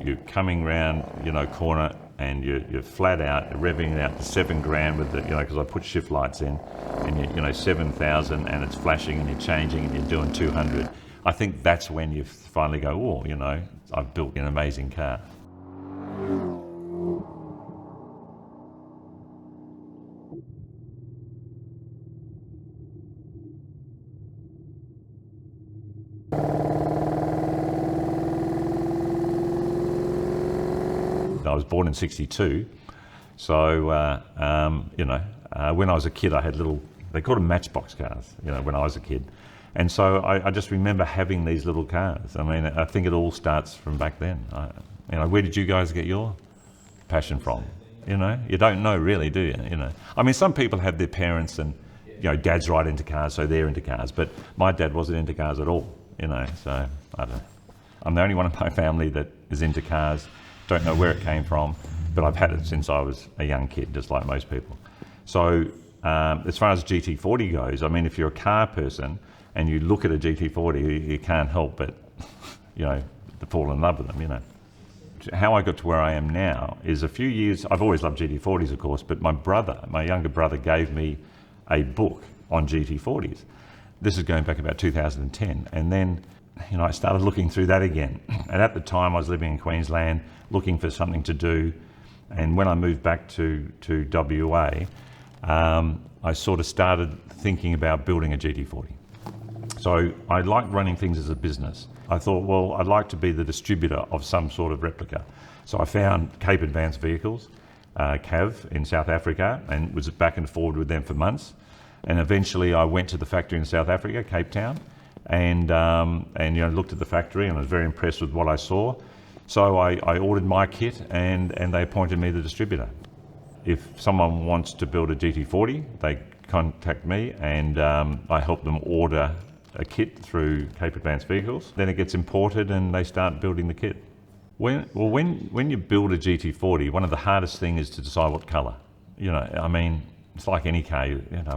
you're coming round, corner, and you're flat out, revving it out to 7 grand with the, because I put shift lights in, and 7,000, and it's flashing, and you're changing, and you're doing 200. I think that's when you finally go, oh, I've built an amazing car. I was born in '62, so when I was a kid, I had they called them matchbox cars, when I was a kid. And so I just remember having these little cars. I mean, I think it all starts from back then. Where did you guys get your passion from? You don't know really, do you? I mean, some people have their parents and, dads ride into cars, so they're into cars. But my dad wasn't into cars at all, so I don't know. I'm the only one in my family that is into cars. Don't know where it came from, but I've had it since I was a young kid, just like most people. So as far as GT40 goes, I mean, if you're a car person and you look at a GT40, you can't help but, to fall in love with them, How I got to where I am now is a few years, I've always loved GT40s, of course, but my younger brother gave me a book on GT40s. This is going back about 2010. And then, I started looking through that again. And at the time I was living in Queensland, looking for something to do. And when I moved back to WA, I sort of started thinking about building a GT40. So I like running things as a business. I thought, well, I'd like to be the distributor of some sort of replica. So I found Cape Advanced Vehicles, CAV, in South Africa, and was back and forward with them for months. And eventually I went to the factory in South Africa, Cape Town, and looked at the factory, and I was very impressed with what I saw. So I ordered my kit, and they appointed me the distributor. If someone wants to build a GT40, they contact me, and I help them order a kit through Cape Advanced Vehicles. Then it gets imported, and they start building the kit. When you build a GT40, one of the hardest things is to decide what colour. It's like any car,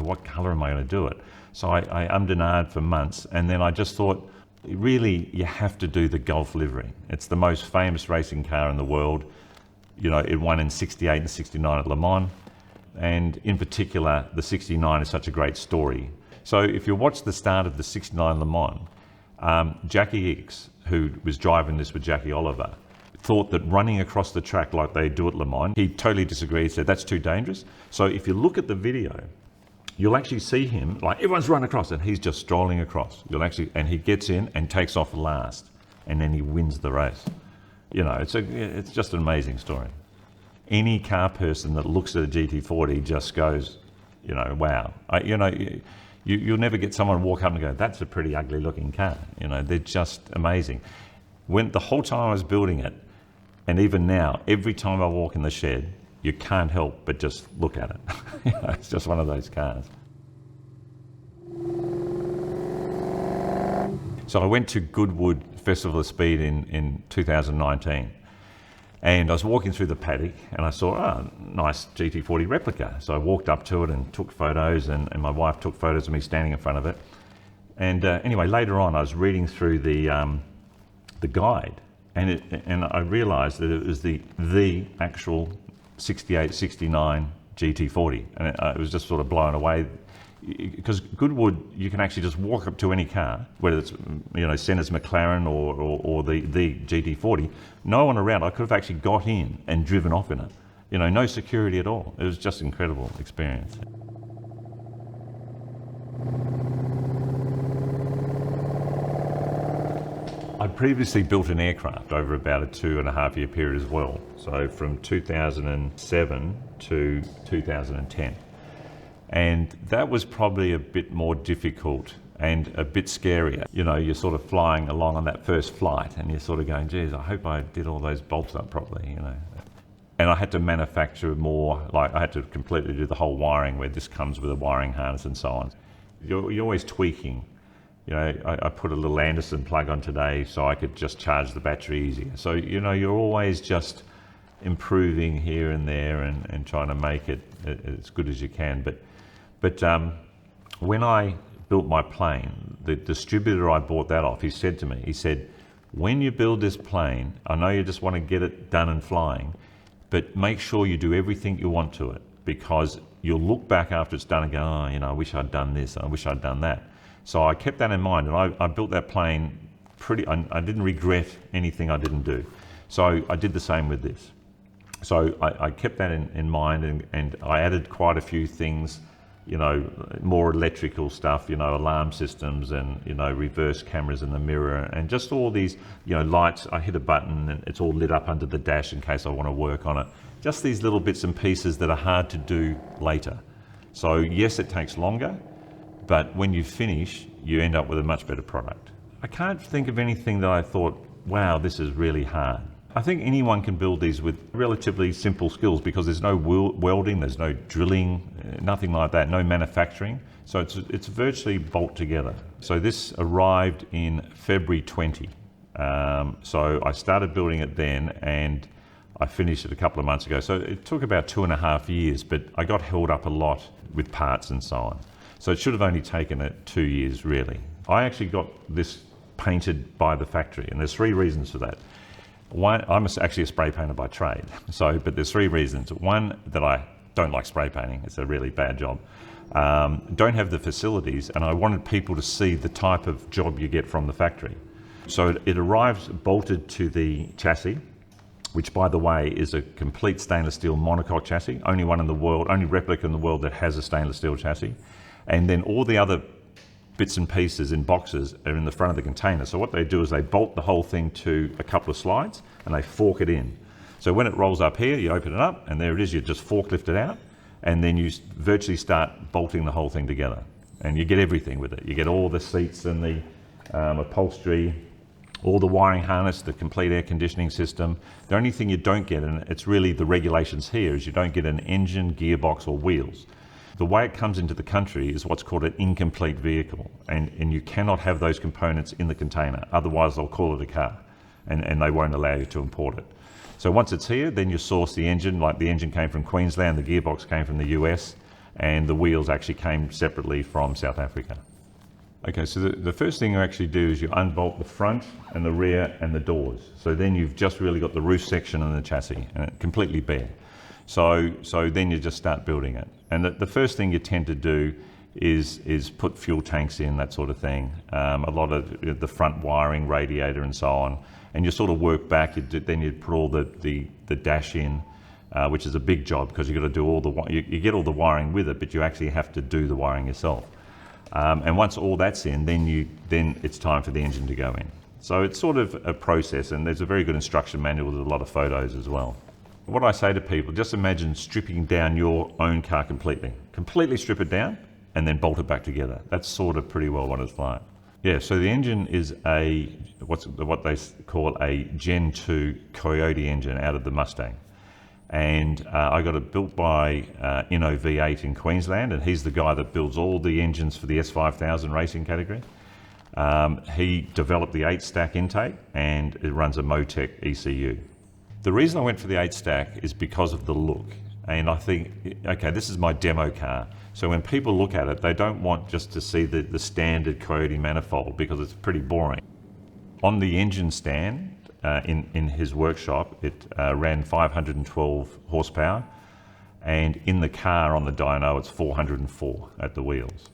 what colour am I going to do it? So I ummed and ahed for months, and then I just thought, really, you have to do the Golf livery. It's the most famous racing car in the world. It won in '68 and '69 at Le Mans, and in particular, the '69 is such a great story. So if you watch the start of the '69 Le Mans, Jacky Ickx, who was driving this with Jackie Oliver, thought that running across the track like they do at Le Mans, he totally disagreed, said that's too dangerous. So if you look at the video, you'll actually see him, like everyone's run across, and he's just strolling across. And he gets in and takes off last, and then he wins the race. It's just an amazing story. Any car person that looks at a GT40 just goes, wow. You'll never get someone to walk up and go, that's a pretty ugly looking car. They're just amazing. The whole time I was building it, and even now, every time I walk in the shed, you can't help but just look at it. It's just one of those cars. So I went to Goodwood Festival of Speed in 2019, and I was walking through the paddock, and I saw a nice GT40 replica. So I walked up to it and took photos, and my wife took photos of me standing in front of it. And anyway, later on, I was reading through the guide, and I realised that it was the actual 68, 69 GT40, and it was just sort of blown away, because Goodwood, you can actually just walk up to any car, whether it's Senna's McLaren or the GT40, no one around. I could have actually got in and driven off in it, no security at all. It was just an incredible experience. I'd previously built an aircraft over about a 2.5 year period as well. So from 2007 to 2010. And that was probably a bit more difficult and a bit scarier. You're sort of flying along on that first flight, and you're sort of going, geez, I hope I did all those bolts up properly, And I had to manufacture more, like I had to completely do the whole wiring, where this comes with a wiring harness and so on. You're always tweaking. I put a little Anderson plug on today so I could just charge the battery easier. So, you're always just improving here and there and trying to make it as good as you can. But when I built my plane, the distributor I bought that off, he said to me, when you build this plane, I know you just want to get it done and flying, but make sure you do everything you want to it, because you'll look back after it's done and go, oh, you know, I wish I'd done this, I wish I'd done that. So I kept that in mind, and I built that plane I didn't regret anything I didn't do. So I did the same with this. So I kept that in mind, and I added quite a few things, you know, more electrical stuff, you know, alarm systems and, you know, reverse cameras in the mirror, and just all these, you know, lights. I hit a button and it's all lit up under the dash in case I want to work on it. Just these little bits and pieces that are hard to do later. So yes, it takes longer, but when you finish, you end up with a much better product. I can't think of anything that I thought, wow, this is really hard. I think anyone can build these with relatively simple skills, because there's no welding, there's no drilling, nothing like that, no manufacturing. So it's virtually bolt together. So this arrived in February 20. So I started building it then, and I finished it a couple of months ago. So it took about 2.5 years, but I got held up a lot with parts and so on. So it should have only taken it 2 years, really. I actually got this painted by the factory, and there's 3 reasons for that. One, I'm actually a spray painter by trade, but there's 3 reasons. One, that I don't like spray painting, it's a really bad job. Don't have the facilities, and I wanted people to see the type of job you get from the factory. So it arrives bolted to the chassis, which by the way is a complete stainless steel monocoque chassis, only one in the world, only replica in the world that has a stainless steel chassis. And then all the other bits and pieces in boxes are in the front of the container. So what they do is they bolt the whole thing to a couple of slides and they fork it in. So when it rolls up here, you open it up and there it is, you just forklift it out, and then you virtually start bolting the whole thing together. And you get everything with it. You get all the seats and the upholstery, all the wiring harness, the complete air conditioning system. The only thing you don't get, and it's really the regulations here, is you don't get an engine, gearbox or wheels. The way it comes into the country is what's called an incomplete vehicle, and you cannot have those components in the container, otherwise they'll call it a car, and they won't allow you to import it. So once it's here, then you source the engine, like the engine came from Queensland, the gearbox came from the US, and the wheels actually came separately from South Africa. Okay, so the first thing you actually do is you unbolt the front and the rear and the doors. So then you've just really got the roof section and the chassis, and it's completely bare. So then you just start building it. And the first thing you tend to do is put fuel tanks in, that sort of thing. A lot of the front wiring, radiator and so on. And you sort of work back, then you put all the dash in, which is a big job because you've got to do all you get all the wiring with it, but you actually have to do the wiring yourself. And once all that's in, then it's time for the engine to go in. So it's sort of a process, and there's a very good instruction manual with a lot of photos as well. What I say to people, just imagine stripping down your own car completely. Completely strip it down and then bolt it back together. That's sort of pretty well what it's like. Yeah, so the engine is what they call a Gen 2 Coyote engine out of the Mustang. And I got it built by Inno V8 in Queensland, and he's the guy that builds all the engines for the S5000 racing category. He developed the 8-stack intake, and it runs a Motec ECU. The reason I went for the 8-stack is because of the look. And I think, okay, this is my demo car. So when people look at it, they don't want just to see the standard Coyote manifold, because it's pretty boring. On the engine stand in his workshop, it ran 512 horsepower. And in the car on the dyno, it's 404 at the wheels.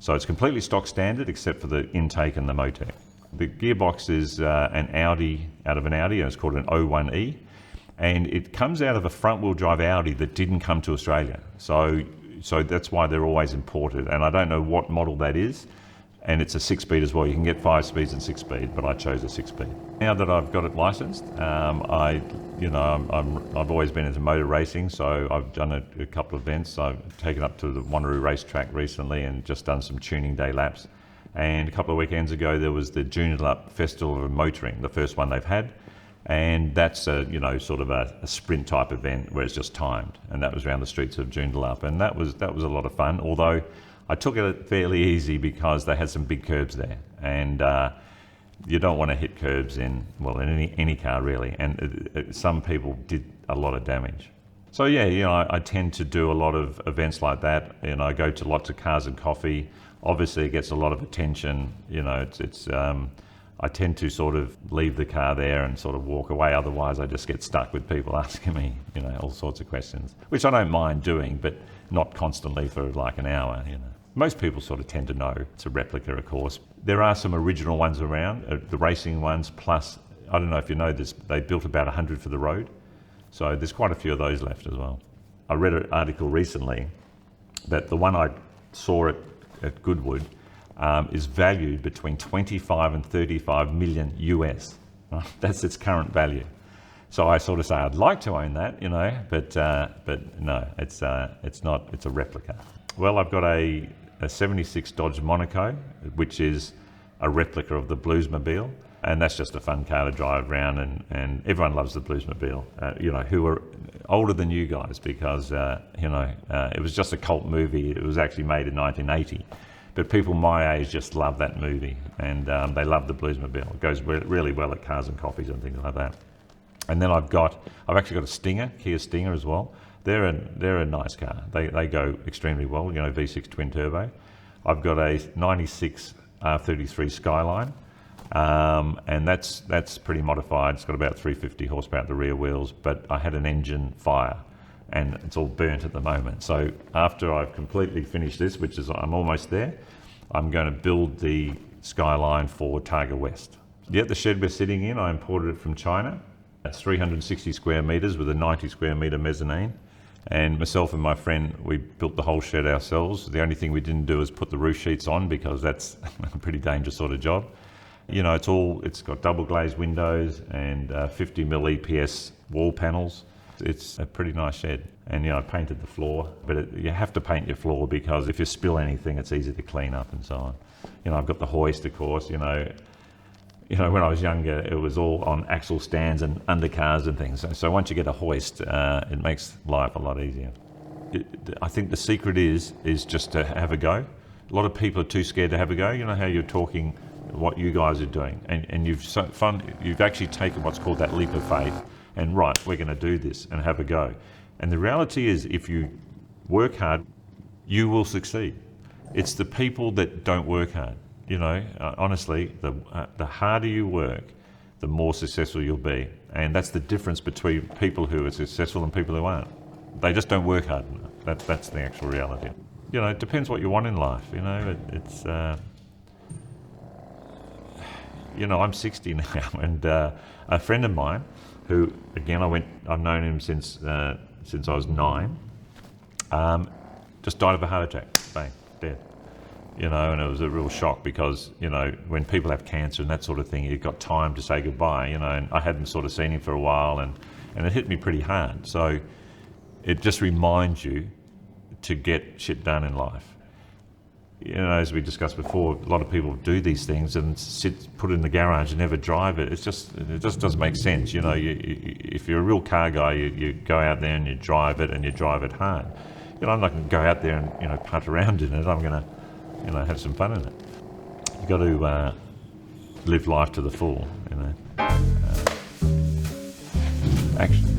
So it's completely stock standard except for the intake and the Motec. The gearbox is an Audi, out of an Audi, and it's called an 01E. And it comes out of a front-wheel drive Audi that didn't come to Australia. So that's why they're always imported. And I don't know what model that is. And it's a 6-speed as well. You can get 5 speeds and 6-speed, but I chose a 6-speed. Now that I've got it licensed, I've always been into motor racing, so I've done a couple of events. I've taken up to the Wanneroo racetrack recently and just done some tuning day laps. And a couple of weekends ago, there was the Joondalup Festival of Motoring, the first one they've had. And that's sort of a sprint type event where it's just timed. And that was around the streets of Joondalup. And that was a lot of fun, although I took it fairly easy because they had some big curbs there. And you don't want to hit curbs in any car really. And some people did a lot of damage. So yeah, I tend to do a lot of events like that. I go to lots of Cars and Coffee. Obviously it gets a lot of attention. I tend to sort of leave the car there and sort of walk away. Otherwise, I just get stuck with people asking me, you know, all sorts of questions, which I don't mind doing, but not constantly for like an hour, you know. Most people sort of tend to know it's a replica, of course. There are some original ones around, the racing ones, plus, I don't know if you know this, they built about 100 for the road. So there's quite a few of those left as well. I read an article recently that the one I saw at Goodwood is valued between 25 and 35 million US. That's its current value. So I sort of say I'd like to own that, you know, but no, it's not. It's a replica. Well, I've got a 76 Dodge Monaco, which is a replica of the Bluesmobile, and that's just a fun car to drive around, and everyone loves the Bluesmobile, you know, who are older than you guys, because you know, it was just a cult movie. It was actually made in 1980, but people my age just love that movie, and they love the Bluesmobile. It goes really well at cars and coffees and things like that. And then I've actually got a Stinger, Kia Stinger as well. They're a nice car. They go extremely well, you know, V6 twin turbo. I've got a 96 R33 Skyline, and that's pretty modified. It's got about 350 horsepower at the rear wheels, but I had an engine fire and it's all burnt at the moment. So after I've completely finished this, which is I'm almost there, I'm going to build the Skyline for Targa West. Yeah, the shed we're sitting in, I imported it from China. It's 360 square metres with a 90 square metre mezzanine. And myself and my friend, we built the whole shed ourselves. The only thing we didn't do is put the roof sheets on, because that's a pretty dangerous sort of job. You know, it's got double glazed windows and 50mm EPS wall panels. It's a pretty nice shed. And you know, I painted the floor, but you have to paint your floor, because if you spill anything, it's easy to clean up and so on. You know, I've got the hoist, of course. You know, when I was younger, it was all on axle stands and undercars and things. So once you get a hoist, it makes life a lot easier. I think the secret is just to have a go. A lot of people are too scared to have a go. You know how you're talking, what you guys are doing, and you've actually taken what's called that leap of faith, and right, we're going to do this and have a go. And the reality is, if you work hard, you will succeed. It's the people that don't work hard. You know, honestly, the harder you work, the more successful you'll be. And that's the difference between people who are successful and people who aren't. They just don't work hard enough. That's the actual reality. You know, it depends what you want in life. You know, it's you know, I'm 60 now, and a friend of mine, who again I've known him since I was 9, just died of a heart attack. Bang, dead. You know, and it was a real shock, because, you know, when people have cancer and that sort of thing, you've got time to say goodbye, you know, and I hadn't sort of seen him for a while, and it hit me pretty hard. So it just reminds you to get shit done in life. You know, as we discussed before, a lot of people do these things and put it in the garage and never drive it. It just doesn't make sense. You know, if you're a real car guy, you go out there and you drive it, and you drive it hard. You know, I'm not going to go out there and, you know, punt around in it. I'm going to, you know, have some fun in it. You've got to live life to the full, you know. Actually,